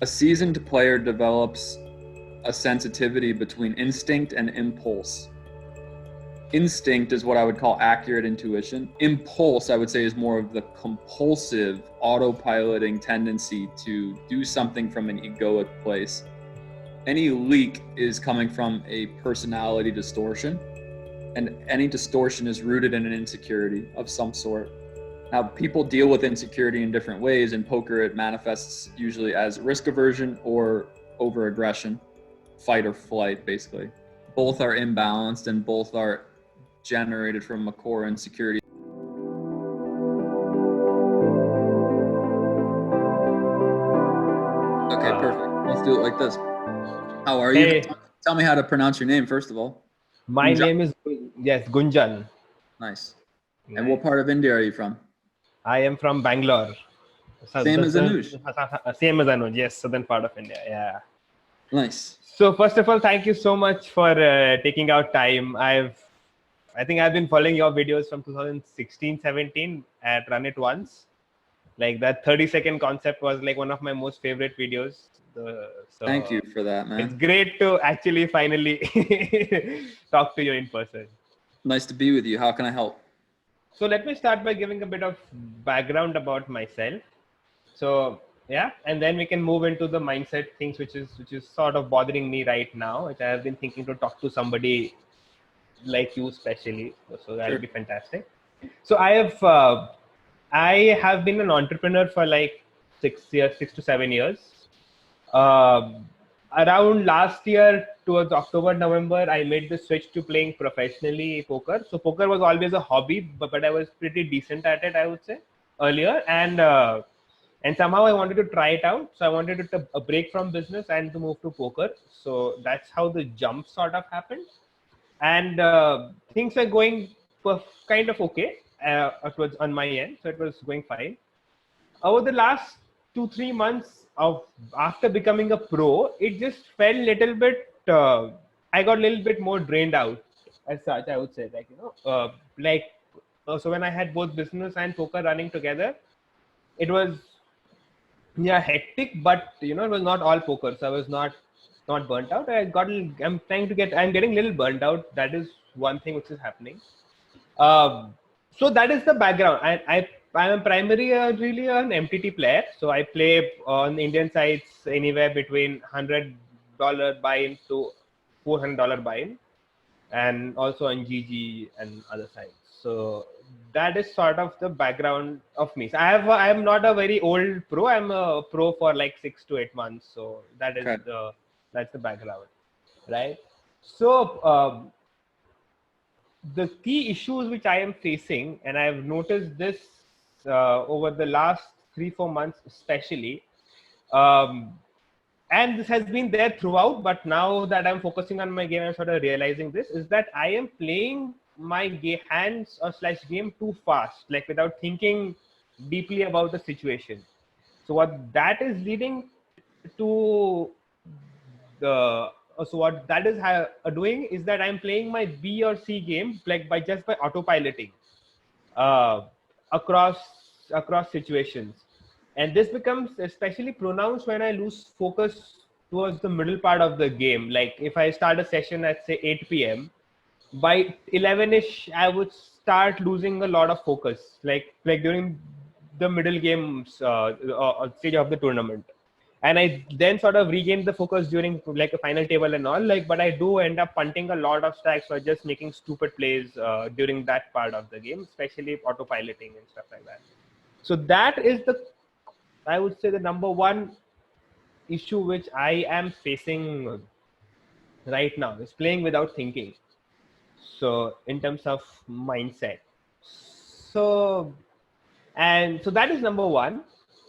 A seasoned player develops a sensitivity between instinct and impulse. Instinct is what I would call accurate intuition. Impulse, I would say, is more of the compulsive, autopiloting tendency to do something from an egoic place. Any leak is coming from a personality distortion, and any distortion is rooted in an insecurity of some sort. Now, people deal with insecurity in different ways. In poker, it manifests usually as risk aversion or over aggression, fight or flight, basically. Both are imbalanced and both are generated from a core insecurity. Okay, perfect. Let's do it like this. How are you? Hey, Tell me how to pronounce your name, first of all. my Goonjan. name is Goonjan. Nice. And what Nice. part of India are you from? I am from Bangalore. Same as Anuj. Same as Anuj, yes, southern part of India. Yeah. Nice. So first of all, thank you so much for taking out time. I think I've been following your videos from 2016-17 at Run It Once. Like that 30-second concept was like one of my most favorite videos. So Thank you for that, it's man. great to actually finally talk to you in person. Nice to be with you. How can I help? So let me start by giving a bit of background about myself. So yeah, and then we can move into the mindset things, which is sort of bothering me right now, which I have been thinking to talk to somebody like you, especially. So that'll Sure. be fantastic. So I have been an entrepreneur for like 6 years, 6 to 7 years. Um, Around last year, towards October, November, I made the switch to playing professionally poker. So poker was always a hobby, but I was pretty decent at it, I would say, earlier. And somehow I wanted to try it out. So I wanted to take a break from business and to move to poker. So that's how the jump sort of happened. And things were going kind of okay. It was on my end, so it was going fine. Over the last 2 3 months of after becoming a pro, it just felt little bit. I got a little bit more drained out, as such. I would say, so when I had both business and poker running together, it was hectic, but it was not all poker, so I was not burnt out. I'm getting a little burnt out. That is one thing which is happening. So that is the background. I am primarily really an MTT player. So I play on Indian sites anywhere between $100 buy-in to $400 buy-in, and also on GG and other sites. So that is sort of the background of me. So I am not a very old pro. I'm a pro for like 6 to 8 months. So Okay. that's the background, right? So the key issues which I am facing, and I've noticed this over the last 3 4 months, especially, um, and this has been there throughout. But now that I'm focusing on my game, I'm sort of realizing this is that I am playing my hands or slash game too fast, like without thinking deeply about the situation. So what that is leading to the so what that is doing is that I'm playing my B or C game like by autopiloting uh, across situations, and this becomes especially pronounced when I lose focus towards the middle part of the game. Like if I start a session at say 8 p.m., by 11ish I would start losing a lot of focus, like during the middle games stage of the tournament, and I then sort of regained the focus during like a final table and all, like, but I do end up punting a lot of stacks or just making stupid plays during that part of the game, especially autopiloting and stuff like that. So that is the, I would say, the number one issue which I am facing right now is playing without thinking. So in terms of mindset, so and so that is number one.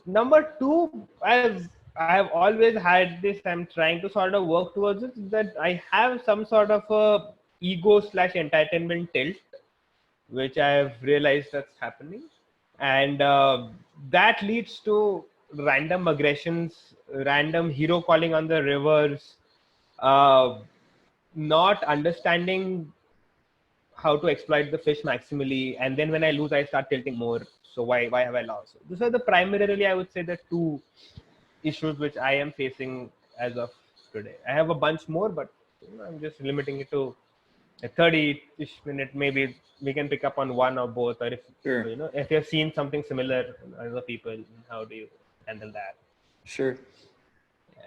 Number two, as I have always had this, I'm trying to sort of work towards it, that I have some sort of a ego slash entertainment tilt, which I have realized that's happening, and that leads to random aggressions, random hero calling on the rivers, uh, not understanding how to exploit the fish maximally, and then when I lose I start tilting more. So why have I lost? So these are the primarily, I would say, the two issues which I am facing as of today. I have a bunch more, but I'm just limiting it to a 30-ish minute. Maybe we can pick up on one or both, or if Sure. if you've seen something similar in other people, how do you handle that? Sure. Yeah.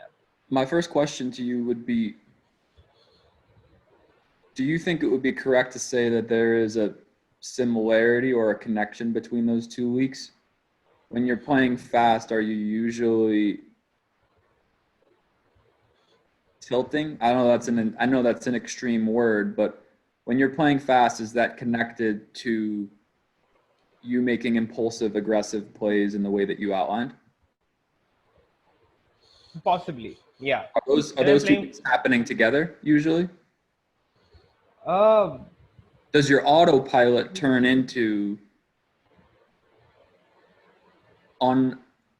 My first question to you would be, do you think it would be correct to say that there is a similarity or a connection between those 2 weeks? When you're playing fast, are you usually tilting? I know that's an extreme word, but when you're playing fast, is that connected to you making impulsive, aggressive plays in the way that you outlined? Possibly, yeah. Are When I'm those two playing, things happening together usually? uh, Does your autopilot turn into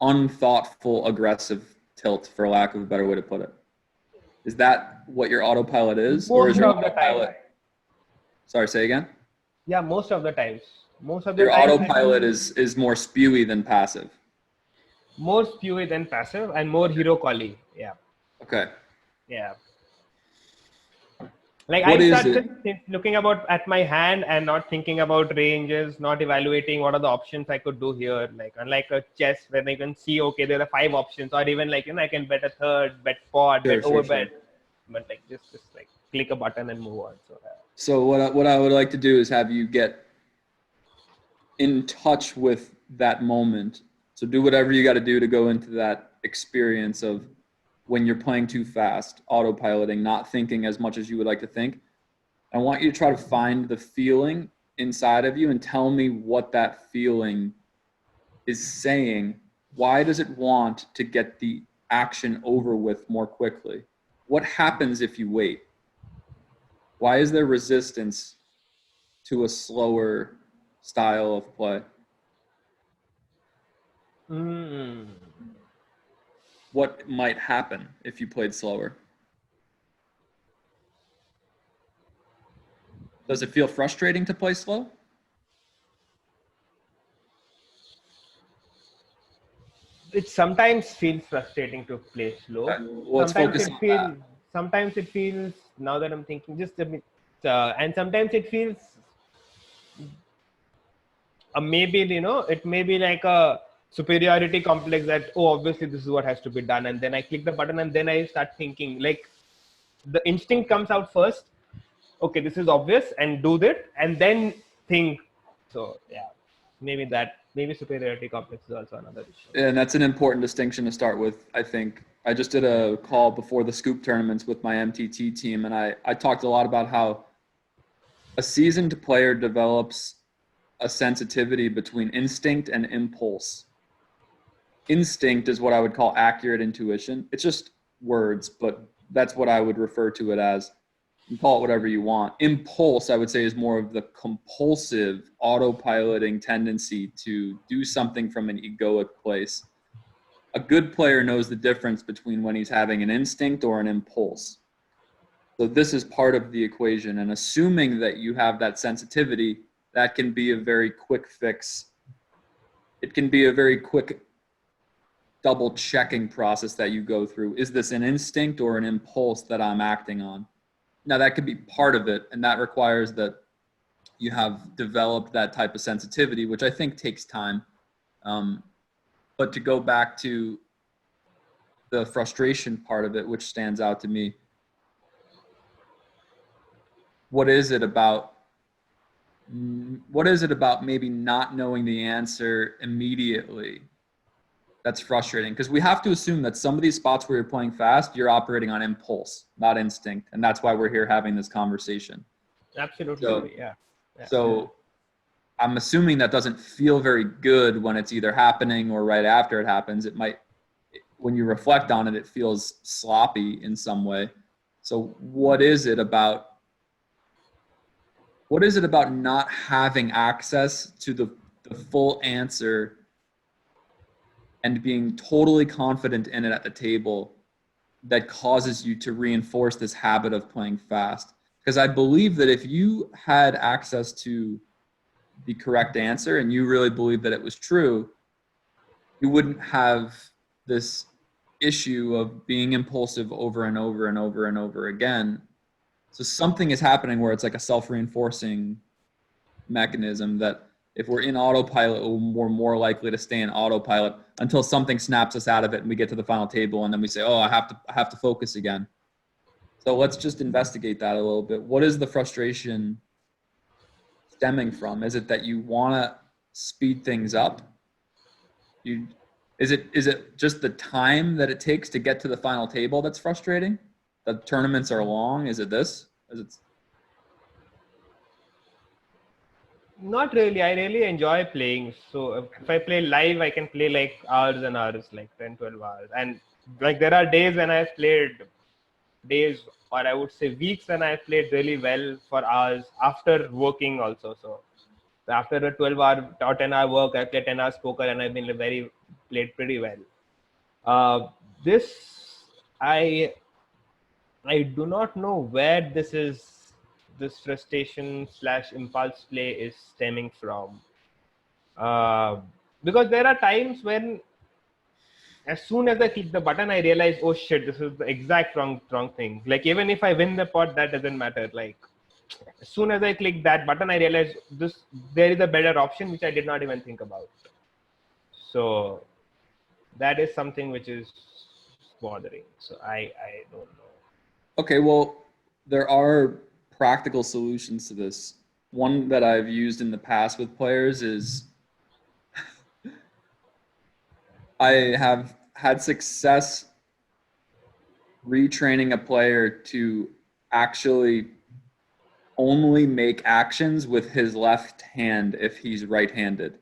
unthoughtful, aggressive tilt, for lack of a better way to put it? Is that what your autopilot is, or is most your of the time, autopilot? Sorry, say again. yeah, most of the Your times, autopilot is more spewy than passive. more spewy than passive and more hero calling. Yeah, Okay. yeah. Like What I is start it? just looking about at my hand and not thinking about ranges, not evaluating what are the options I could do here. Like unlike a chess where you can see, okay, there are 5 options, or even like I can bet a third, bet pot, bet Sure, sure, over sure. bet, but like just like click a button and move on. So So what I would like to do is have you get in touch with that moment. So do whatever you got to do to go into that experience of when you're playing too fast, autopiloting, not thinking as much as you would like to think. I want you to try to find the feeling inside of you and tell me what that feeling is saying. Why does it want to get the action over with more quickly? What happens if you wait? Why is there resistance to a slower style of play? mm, What might happen if you played slower? Does it feel frustrating to play slow? it sometimes feels frustrating to play slow. Okay. Well, let's Sometimes focus it on that. feels sometimes it feels now that I'm thinking just a bit, and sometimes it feels maybe it may be like a superiority complex that, oh, obviously this is what has to be done, and then I click the button and then I start thinking like the instinct comes out first. Okay, this is obvious, and do that, and then think. So yeah, maybe superiority complex is also another issue. And that's an important distinction to start with, I think. I just did a call before the scoop tournaments with my MTT team, and I talked a lot about how a seasoned player develops a sensitivity between instinct and impulse. Instinct is what I would call accurate intuition. It's just words, but that's what I would refer to it as. You can call it whatever you want. Impulse, I would say, is more of the compulsive, autopiloting tendency to do something from an egoic place. A good player knows the difference between when he's having an instinct or an impulse. So this is part of the equation. And assuming that you have that sensitivity, that can be a very quick fix. It can be a very quick double checking process that you go through. Is this an instinct or an impulse that I'm acting on? Now, that could be part of it, and that requires that you have developed that type of sensitivity, which I think takes time. But to go back to the frustration part of it, which stands out to me, what is it about maybe not knowing the answer immediately that's frustrating? Because we have to assume that some of these spots where you're playing fast, you're operating on impulse, not instinct, and that's why we're here having this conversation. Absolutely So, agree. Yeah. Yeah. so I'm assuming that doesn't feel very good when it's either happening or right after it happens. It might, when you reflect on it, it feels sloppy in some way. So what is it about not having access to the full answer and being totally confident in it at the table that causes you to reinforce this habit of playing fast? Because I believe that if you had access to the correct answer and you really believe that it was true, you wouldn't have this issue of being impulsive over and over and over and over again. So something is happening where it's like a self-reinforcing mechanism that if we're in autopilot, we're more likely to stay in autopilot until something snaps us out of it and we get to the final table and then we say, oh, I have to focus again. So let's just investigate that a little bit. What is the frustration stemming from? Is it that you want to speed things up? Is it just the time that it takes to get to the final table that's frustrating? The tournaments are long. Is it this? Not really. I really enjoy playing. So if I play live, I can play like hours and hours, like 10, 12 hours. And like there are days when I've played days, or I would say weeks, when I've played really well for hours after working also. So after a 12-hour or 10-hour work, I played 10 hours poker and I've been played pretty well. This, I do not know where this frustration / impulse play is stemming from. Because there are times when as soon as I click the button, I realize, oh shit, this is the exact wrong thing. Like even if I win the pot, that doesn't matter. Like as soon as I click that button, I realize there is a better option which I did not even think about. So that is something which is bothering. So I don't know. Okay, well, there are practical solutions to this. One that I've used in the past with players is I have had success retraining a player to actually only make actions with his left hand if he's right-handed.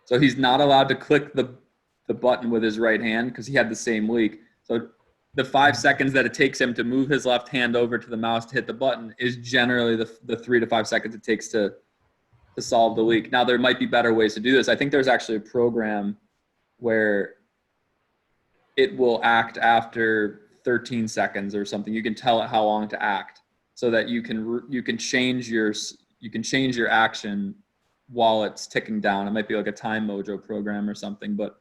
So he's not allowed to click the button with his right hand because he had the same leak. So the 5 seconds that it takes him to move his left hand over to the mouse to hit the button is generally the 3 to 5 seconds it takes to solve the leak. Now, there might be better ways to do this. I think there's actually a program where it will act after 13 seconds or something. You can tell it how long to act so that you can change your action while it's ticking down. It might be like a Time Mojo program or something, but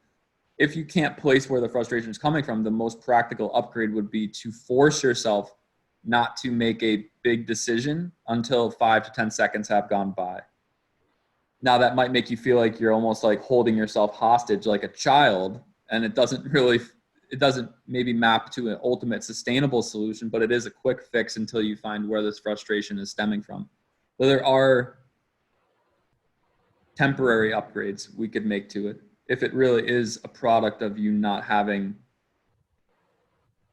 if you can't place where the frustration is coming from, the most practical upgrade would be to force yourself not to make a big decision until 5 to 10 seconds have gone by. Now, that might make you feel like you're almost like holding yourself hostage like a child, and it doesn't maybe map to an ultimate sustainable solution, but it is a quick fix until you find where this frustration is stemming from. So there are temporary upgrades we could make to it if it really is a product of you not having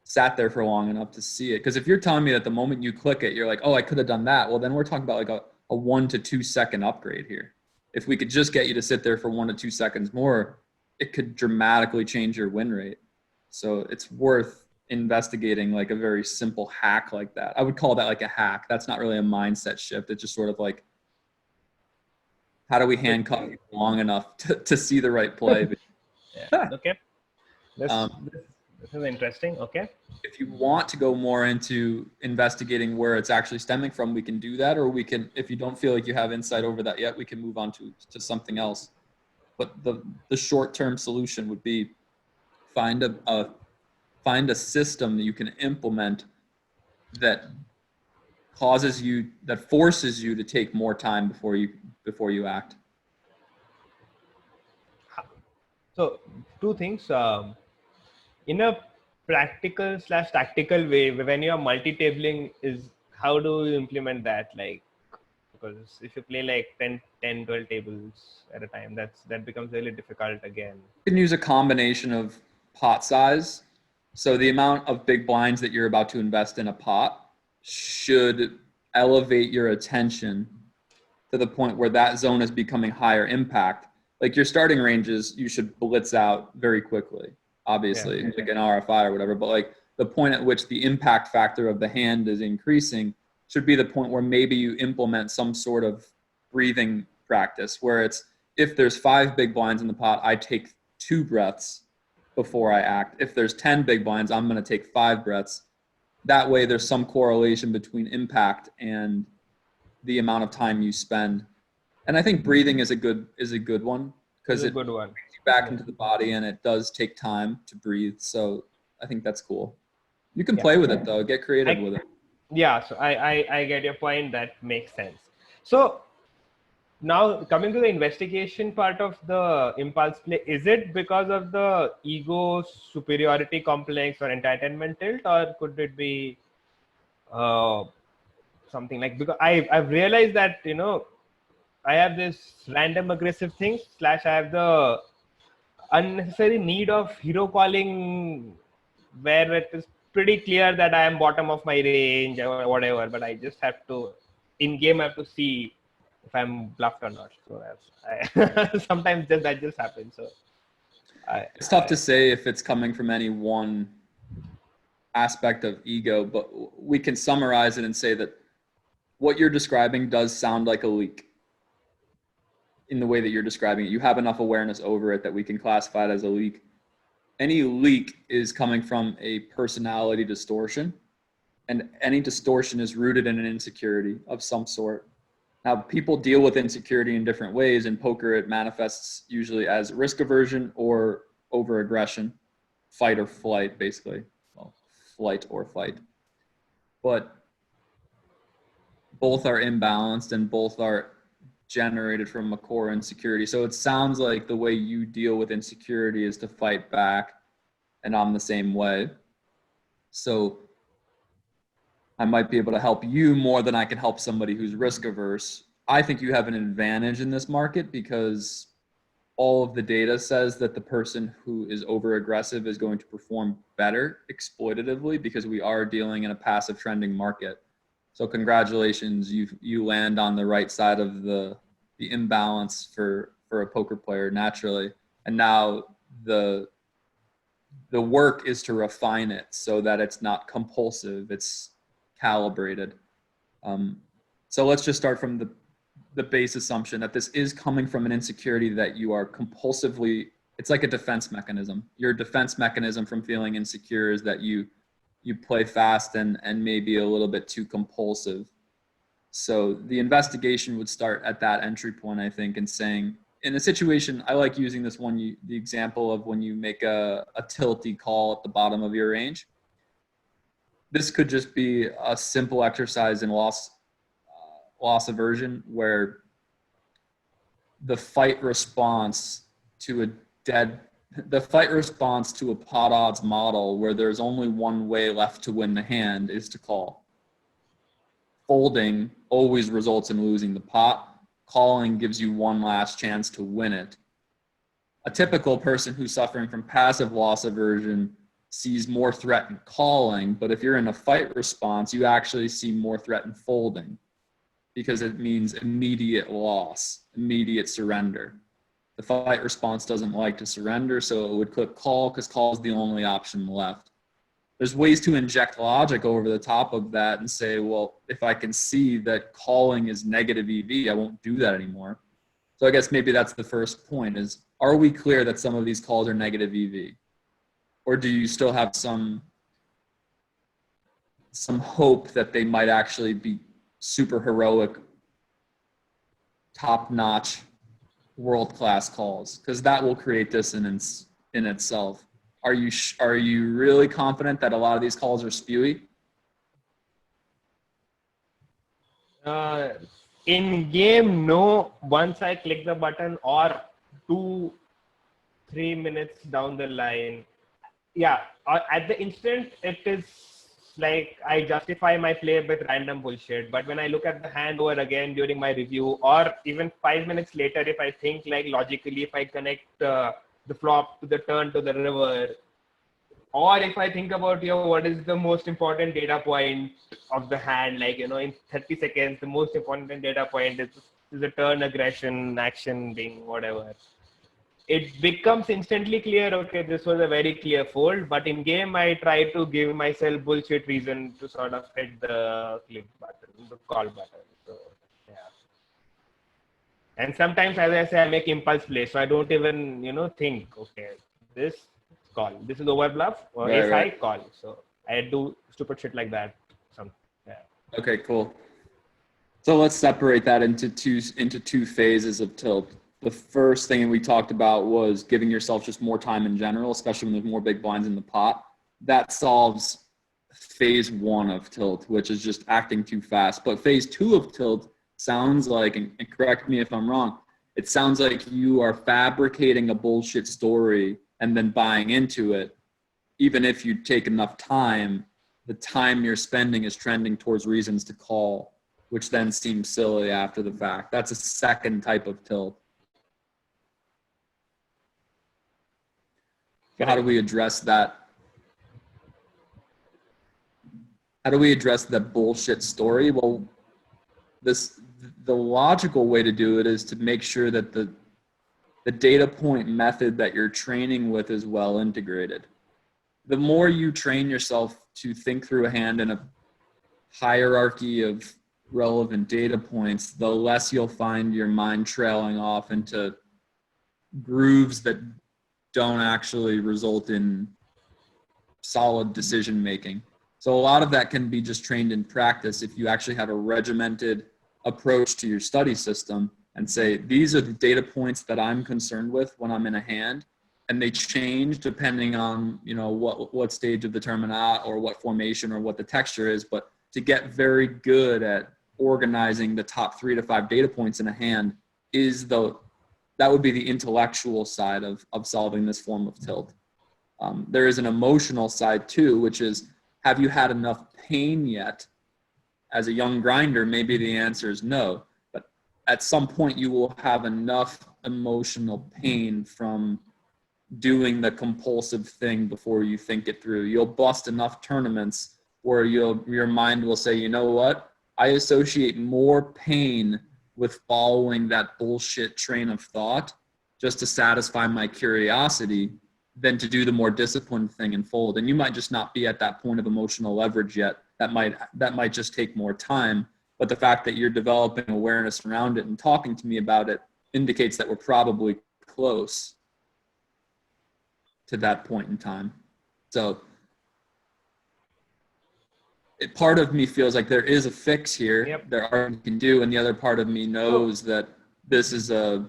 sat there for long enough to see it. Because if you're telling me that the moment you click it, you're like, oh, I could have done that. Well, then we're talking about like a 1 to 2 second upgrade here. If we could just get you to sit there for 1 to 2 seconds more, it could dramatically change your win rate. So it's worth investigating like a very simple hack like that. I would call that like a hack. That's not really a mindset shift. It's just sort of like, how do we handcuff you long enough to see the right play? Yeah. Okay. This is interesting. Okay. If you want to go more into investigating where it's actually stemming from, we can do that, or we can, if you don't feel like you have insight over that yet, we can move on to something else. But the short-term solution would be find a system that you can implement that forces you to take more time before you act. So two things. In a practical / tactical way, when you are multi-tabling, is how do you implement that? Like, because if you play like 10, 12 tables at a time, that becomes really difficult again. You can use a combination of pot size. So the amount of big blinds that you're about to invest in a pot should elevate your attention to the point where that zone is becoming higher impact. Like your starting ranges, you should blitz out very quickly, obviously, like an RFI or whatever. But like the point at which the impact factor of the hand is increasing should be the point where maybe you implement some sort of breathing practice where it's, if there's 5 big blinds in the pot, I take 2 breaths before I act. If there's 10 big blinds, I'm going to take 5 breaths. That way there's some correlation between impact and the amount of time you spend. And I think breathing is a good one because it brings you back into the body, and it does take time to breathe. So I think that's cool. You can play with it though. Get creative with it. Yeah, so I get your point. That makes sense. So now coming to the investigation part of the impulse play, is it because of the ego superiority complex or entitlement tilt, or could it be uh, something like, because I've realized that, you know, I have this random aggressive thing slash I have the unnecessary need of hero calling, where it is pretty clear that I am bottom of my range or whatever, but I just have to, in game, I have to see if I'm bluffed or not. So sometimes that just happens. So it's tough to say if it's coming from any one aspect of ego, but we can summarize it and say that what you're describing does sound like a leak in the way that you're describing it. You have enough awareness over it that we can classify it as a leak. Any leak is coming from a personality distortion, and any distortion is rooted in an insecurity of some sort. Now, people deal with insecurity in different ways. In poker, it manifests usually as risk aversion or over aggression, fight or flight, basically. Well, flight or fight. But both are imbalanced and both are generated from a core insecurity. So it sounds like the way you deal with insecurity is to fight back, and I'm the same way. So I might be able to help you more than I can help somebody who's risk averse. I think you have an advantage in this market because all of the data says that the person who is over aggressive is going to perform better exploitatively, because we are dealing in a passive trending market. So congratulations, you land on the right side of the imbalance for a poker player naturally. And now the work is to refine it so that it's not compulsive, it's calibrated. So let's just start from the base assumption that this is coming from an insecurity that you are compulsively, it's like a defense mechanism. Your defense mechanism from feeling insecure is that you play fast and maybe a little bit too compulsive. So the investigation would start at that entry point, I think, and saying, in a situation, I like using this one, the example of when you make a tilty call at the bottom of your range. This could just be a simple exercise in loss aversion, where the fight response to a pot odds model where there's only one way left to win the hand is to call. Folding always results in losing the pot. Calling gives you one last chance to win it. A typical person who's suffering from passive loss aversion sees more threat in calling, but if you're in a fight response, you actually see more threat in folding, because it means immediate loss, immediate surrender. The fight response doesn't like to surrender, so it would click call because call is the only option left. There's ways to inject logic over the top of that and say, well, if I can see that calling is negative EV, I won't do that anymore. So I guess maybe that's the first point is, are we clear that some of these calls are negative EV? Or do you still have some hope that they might actually be super heroic, top-notch, world-class calls? Because that will create dissonance in itself. Are you really confident that a lot of these calls are spewy? In game, no. Once I click the button, or 2-3 minutes down the line, yeah, at the instant it is like I justify my play with random bullshit. But when I look at the hand over again during my review, or even 5 minutes later, if I think like logically, if I connect the flop to the turn to the river, or if I think about, what is the most important data point of the hand, like, in 30 seconds, the most important data point is the turn aggression action being whatever. It becomes instantly clear, okay, this was a very clear fold, but in game, I try to give myself bullshit reason to sort of hit the click button, the call button. So, yeah. And sometimes, as I say, I make impulse plays, so I don't even, think, okay, this call, this is over bluff, or ace high call. So I do stupid shit like that. Yeah. Okay, cool. So let's separate that into two phases of tilt. The first thing we talked about was giving yourself just more time in general, especially when there's more big blinds in the pot. that solves phase 1 of tilt, which is just acting too fast. But phase 2 of tilt sounds like, and correct me if I'm wrong, it sounds like you are fabricating a bullshit story and then buying into it. Even if you take enough time, the time you're spending is trending towards reasons to call, which then seems silly after the fact. That's a second type of tilt. So how do we address that? How do we address that bullshit story? Well, the logical way to do it is to make sure that the data point method that you're training with is well integrated. The more you train yourself to think through a hand in a hierarchy of relevant data points, the less you'll find your mind trailing off into grooves that don't actually result in solid decision making. So a lot of that can be just trained in practice if you actually have a regimented approach to your study system and say, these are the data points that I'm concerned with when I'm in a hand, and they change depending on, you know, what stage of the term I'm at or what formation or what the texture is. But to get very good at organizing the top 3 to 5 data points in a hand that would be the intellectual side of solving this form of tilt. There is an emotional side too, which is, have you had enough pain yet? As a young grinder, maybe the answer is no, but at some point you will have enough emotional pain from doing the compulsive thing before you think it through. You'll bust enough tournaments where your mind will say, you know what? I associate more pain with following that bullshit train of thought just to satisfy my curiosity than to do the more disciplined thing and fold. And you might just not be at that point of emotional leverage yet. That might just take more time. But the fact that you're developing awareness around it and talking to me about it indicates that we're probably close to that point in time. So part of me feels like there is a fix here. Yep. There are things you can do, and the other part of me knows that this is a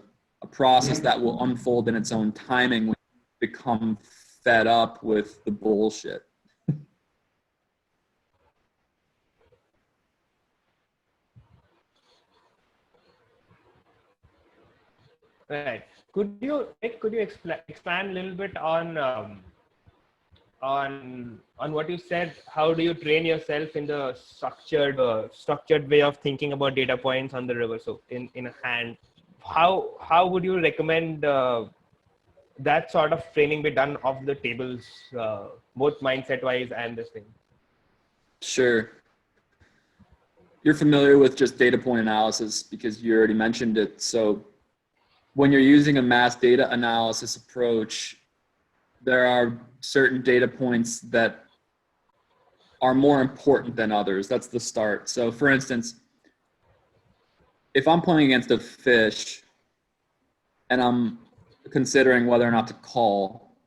process that will unfold in its own timing when you become fed up with the bullshit. Right. Could you expand a little bit on what you said? How do you train yourself in the structured way of thinking about data points on the river? So in a hand, how would you recommend that sort of training be done off the tables, both mindset wise and this thing? Sure. You're familiar with just data point analysis because you already mentioned it. So when you're using a mass data analysis approach, there are certain data points that are more important than others. That's the start. So for instance, if I'm playing against a fish and I'm considering whether or not to call,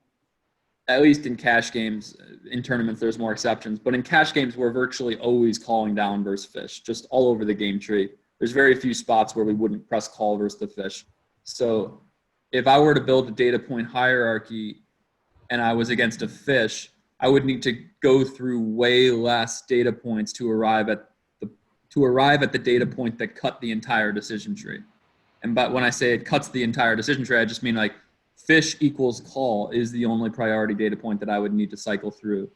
at least in cash games, in tournaments, there's more exceptions, but in cash games, we're virtually always calling down versus fish, just all over the game tree. There's very few spots where we wouldn't press call versus the fish. So if I were to build a data point hierarchy and I was against a fish, I would need to go through way less data points to arrive at the data point that cut the entire decision tree. But when I say it cuts the entire decision tree, I just mean like fish equals call is the only priority data point that I would need to cycle through.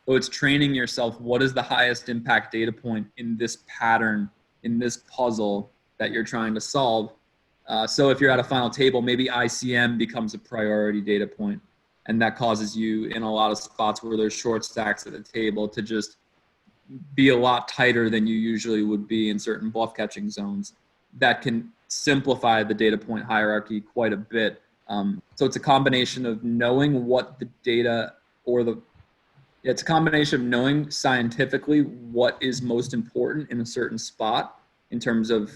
So it's training yourself, what is the highest impact data point in this pattern, in this puzzle that you're trying to solve. So if you're at a final table, maybe ICM becomes a priority data point. And that causes you in a lot of spots where there's short stacks at the table to just be a lot tighter than you usually would be in certain bluff catching zones. That can simplify the data point hierarchy quite a bit. So it's a combination of knowing what the data it's a combination of knowing scientifically what is most important in a certain spot in terms of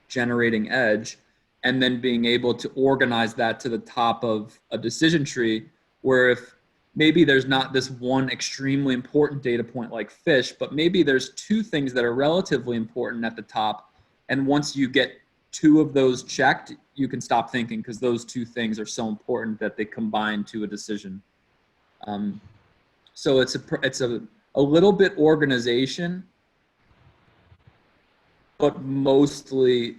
generating edge, and then being able to organize that to the top of a decision tree where if maybe there's not this one extremely important data point like fish, but maybe there's two things that are relatively important at the top. And once you get two of those checked, you can stop thinking because those two things are so important that they combine to a decision. So it's a little bit organization, but mostly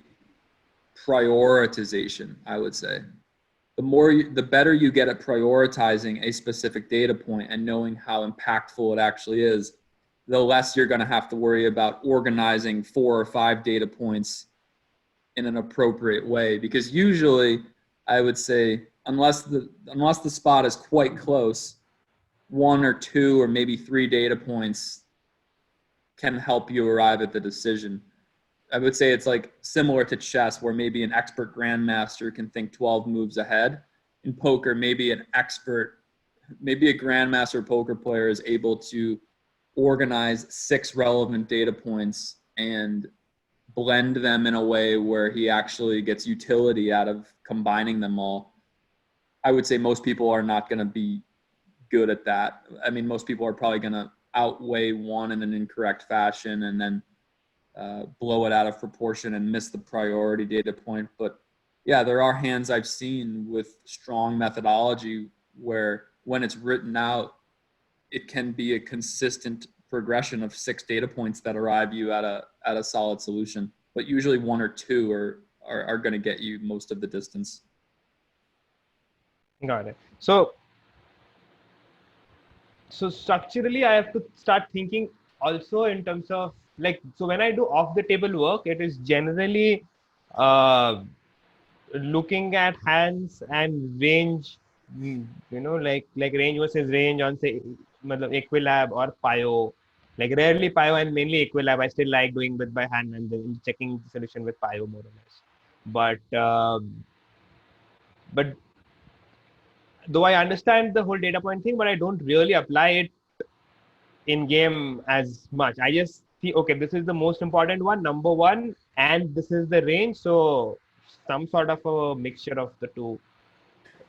prioritization, I would say. The better you get at prioritizing a specific data point and knowing how impactful it actually is, the less you're going to have to worry about organizing 4 or 5 data points in an appropriate way. Because usually, I would say, unless the spot is quite close, 1 or 2 or maybe 3 data points can help you arrive at the decision. I would say it's like similar to chess, where maybe an expert grandmaster can think 12 moves ahead. In poker, maybe a grandmaster poker player is able to organize 6 relevant data points and blend them in a way where he actually gets utility out of combining them all. I would say most people are not going to be good at that. I mean, most people are probably going to outweigh one in an incorrect fashion and then blow it out of proportion and miss the priority data point. But yeah, there are hands I've seen with strong methodology where when it's written out, it can be a consistent progression of 6 data points that arrive you at a solid solution. But usually 1 or 2 are going to get you most of the distance. Got it. So structurally, I have to start thinking also in terms of like, so when I do off the table work, it is generally uh, looking at hands and range, like range versus range on say matlab equilab or pio. Like rarely pio and mainly equilab. I still like doing with by hand and then checking the solution with pio more or less. But though I understand the whole data point thing, but I don't really apply it in game as much. I just see, okay, this is the most important one, number one, and this is the range. So some sort of a mixture of the two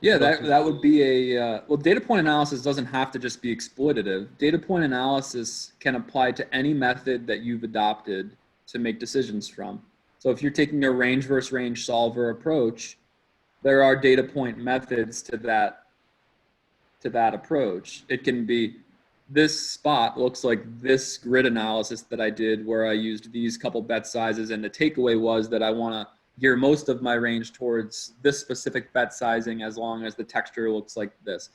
Yeah, versus. that would be well, data point analysis doesn't have to just be exploitative. Data point analysis can apply to any method that you've adopted to make decisions from. So if you're taking a range versus range solver approach, there are data point methods to that approach. It can be this spot looks like this grid analysis that I did where I used these couple bet sizes, and the takeaway was that I want to gear most of my range towards this specific bet sizing as long as the texture looks like this.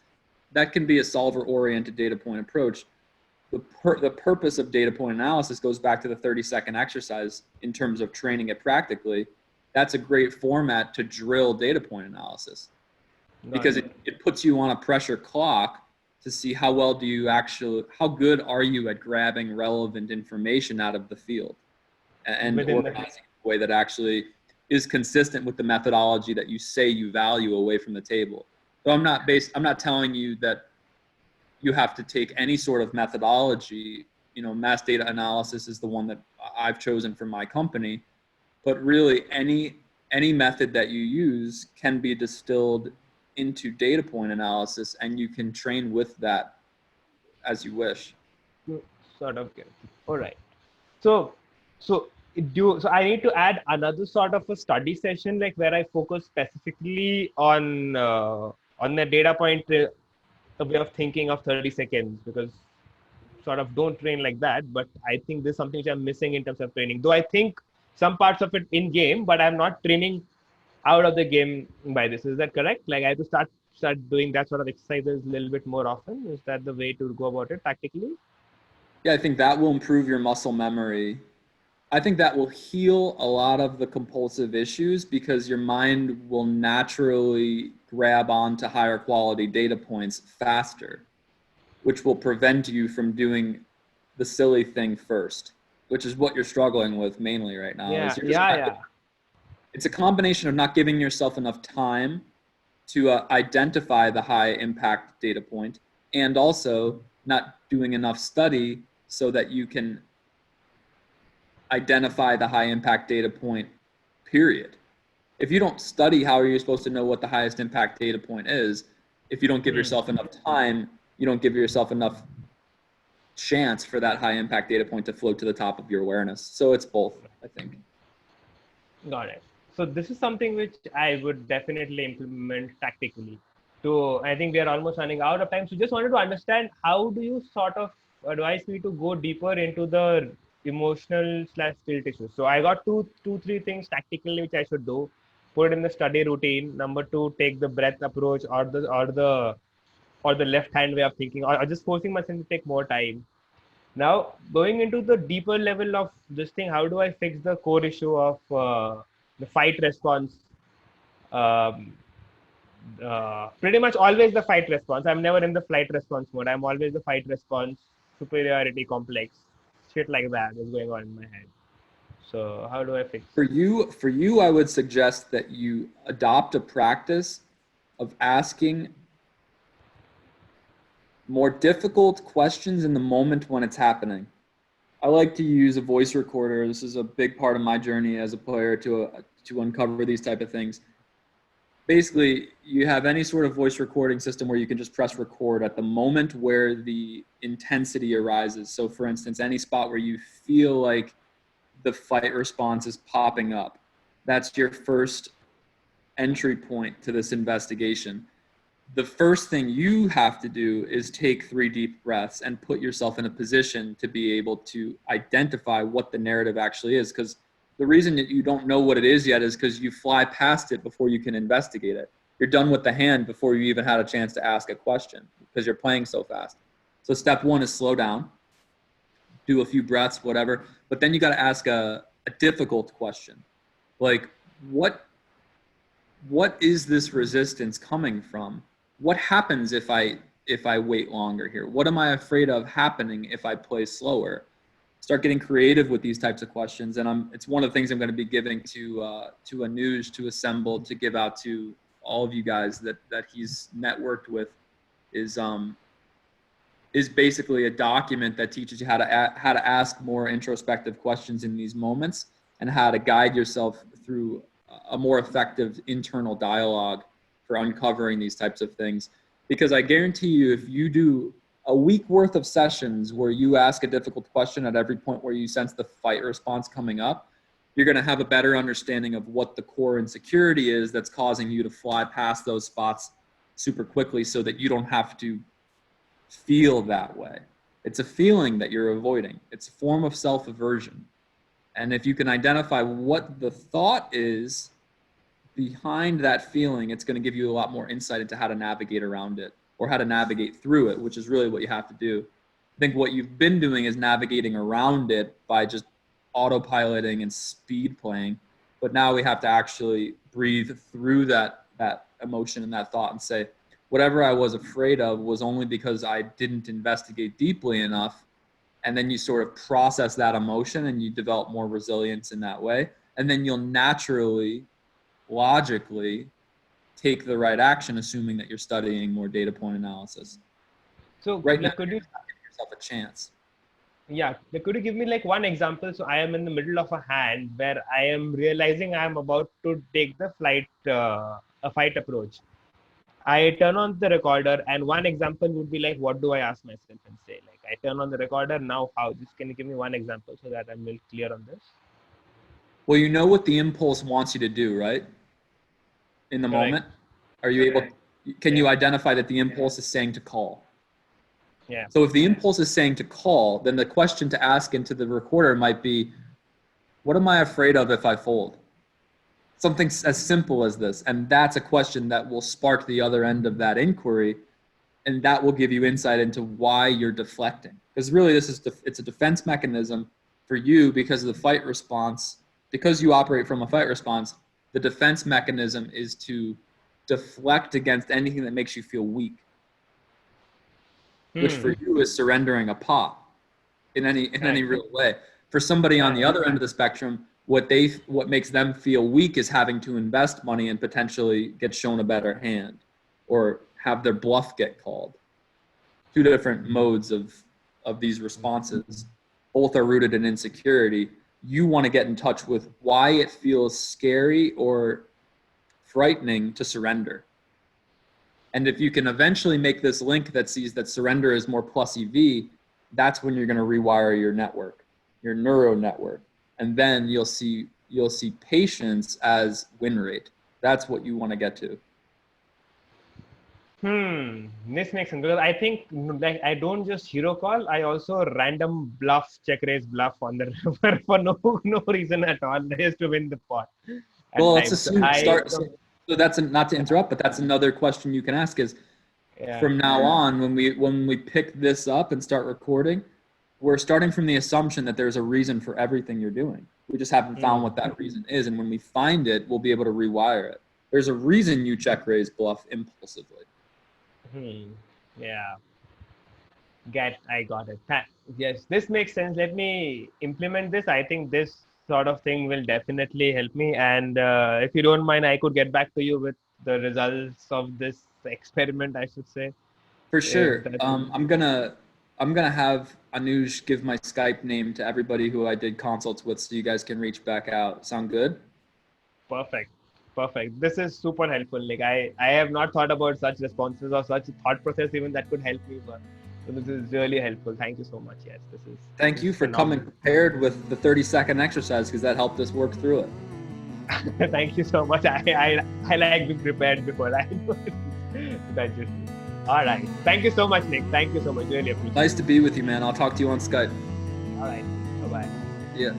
That can be a solver-oriented data point approach. The purpose of data point analysis goes back to the 30-second exercise in terms of training it practically. That's a great format to drill data point analysis because it puts you on a pressure clock to see how good are you at grabbing relevant information out of the field and organizing in a way that actually is consistent with the methodology that you say you value away from the table. So I'm not telling you that you have to take any sort of methodology. Mass data analysis is the one that I've chosen for my company, but really any method that you use can be distilled into data point analysis, and you can train with that as you wish. Sort of get. All right. So, so I need to add another sort of a study session, like where I focus specifically on the data point, a way of thinking of 30 seconds, because sort of don't train like that. But I think there's something which I'm missing in terms of training. Though I think some parts of it in game, but I'm not training out of the game by this. Is that correct? Like I have to start doing that sort of exercises a little bit more often. Is that the way to go about it tactically? Yeah, I think that will improve your muscle memory. I think that will heal a lot of the compulsive issues because your mind will naturally grab onto higher quality data points faster, which will prevent you from doing the silly thing first, which is what you're struggling with mainly right now. Is Yeah, you're just yeah, not, yeah. it's a combination of not giving yourself enough time to identify the high impact data point and also not doing enough study so that you can identify the high impact data point, period. If you don't study, how are you supposed to know what the highest impact data point is? If you don't give yourself enough time, you don't give yourself enough chance for that high impact data point to float to the top of your awareness. So it's both, I think. Got it. So this is something which I would definitely implement tactically. I think we are almost running out of time. So just wanted to understand, how do you sort of advise me to go deeper into the emotional slash skill tissue? So I got three things tactically which I should do. Put it in the study routine. Number two, take the breath approach, or the left hand way of thinking, or just forcing myself to take more time. Now, going into the deeper level of this thing, how do I fix the core issue of the fight response? Um, Pretty much always the fight response. I'm never in the flight response mode. I'm always the fight response, superiority complex, shit like that is going on in my head. So how do I fix? For you, I would suggest that you adopt a practice of asking more difficult questions in the moment when it's happening. I like to use a voice recorder. This is a big part of my journey as a player to uncover these type of things. Basically, you have any sort of voice recording system where you can just press record at the moment where the intensity arises. So, for instance, any spot where you feel like the fight response is popping up, that's your first entry point to this investigation. The first thing you have to do is take 3 deep breaths and put yourself in a position to be able to identify what the narrative actually is. Because the reason that you don't know what it is yet is because you fly past it before you can investigate it. You're done with the hand before you even had a chance to ask a question because you're playing so fast. So step one is slow down, do a few breaths, whatever. But then you got to ask a difficult question, like what is this resistance coming from? What happens if I wait longer here? What am I afraid of happening if I play slower? Start getting creative with these types of questions, and it's one of the things I'm going to be giving to a news to assemble to give out to all of you guys that he's networked with is is basically a document that teaches you how to ask more introspective questions in these moments and how to guide yourself through a more effective internal dialogue for uncovering these types of things. Because I guarantee you, if you do a week worth of sessions where you ask a difficult question at every point where you sense the fight response coming up, you're going to have a better understanding of what the core insecurity is that's causing you to fly past those spots super quickly so that you don't have to feel that way. It's a feeling that you're avoiding. It's a form of self-aversion. And if you can identify what the thought is behind that feeling, it's going to give you a lot more insight into how to navigate around it or how to navigate through it, which is really what you have to do. I think what you've been doing is navigating around it by just autopiloting and speed playing. But now we have to actually breathe through that emotion and that thought and say, whatever I was afraid of was only because I didn't investigate deeply enough. And then you sort of process that emotion and you develop more resilience in that way. And then you'll naturally, logically take the right action, assuming that you're studying more data point analysis. So Right now, like, could you're you, not giving yourself a chance. yeah, like, could you give me like one example? So I am in the middle of a hand where I am realizing I am about to take the a fight approach. I turn on the recorder, and one example would be like, what do I ask myself and say? Like, I turn on the recorder now. How? Just can you give me one example so that I'm really clear on this? Well, you know what the impulse wants you to do, right? In the Correct. moment, are you able? Can Yeah. you identify that the impulse is saying to call? Yeah. So if the impulse is saying to call, then the question to ask into the recorder might be, what am I afraid of if I fold? Something as simple as this. And that's a question that will spark the other end of that inquiry. And that will give you insight into why you're deflecting. Because really, it's a defense mechanism for you because of the fight response. Because you operate from a fight response, the defense mechanism is to deflect against anything that makes you feel weak, which for Hmm. you is surrendering a pop in any Right. real way. For somebody on Right. the other end of the spectrum, what makes them feel weak is having to invest money and potentially get shown a better hand or have their bluff get called. Two different modes of these responses. Both are rooted in insecurity. You want to get in touch with why it feels scary or frightening to surrender. And if you can eventually make this link that sees that surrender is more plus EV, that's when you're going to rewire your network, your neural network. And then you'll see patience as win rate. That's what you want to get to. This makes sense because I think like I don't just hero call. I also random bluff, check raise bluff on the river for no reason at all, just to win the pot at Well, let's times. So assume I start. So that's not to interrupt, but that's another question you can ask is yeah. from now on when we pick this up and start recording, we're starting from the assumption that there's a reason for everything you're doing. We just haven't found what that reason is, and when we find it, we'll be able to rewire it. There's a reason you check raise bluff impulsively. Yeah. I got it. Yes, this makes sense. Let me implement this. I think this sort of thing will definitely help me. And if you don't mind, I could get back to you with the results of this experiment, I should say. For If sure. that I'm gonna have Anuj give my Skype name to everybody who I did consults with, so you guys can reach back out. Sound good? perfect. Perfect. This is super helpful. Like I have not thought about such responses or such thought process even that could help me. But so this is really helpful. Thank you so much. Yes, Thank this is you for coming phenomenal. prepared with the 30-second exercise because that helped us work through it. Thank you so much. I like being prepared before I do it. That's just me. All right. Thank you so much, Nick. Thank you so much. Really appreciate Nice to be with you, man. I'll talk to you on Skype. it. All right. Bye bye. Yeah.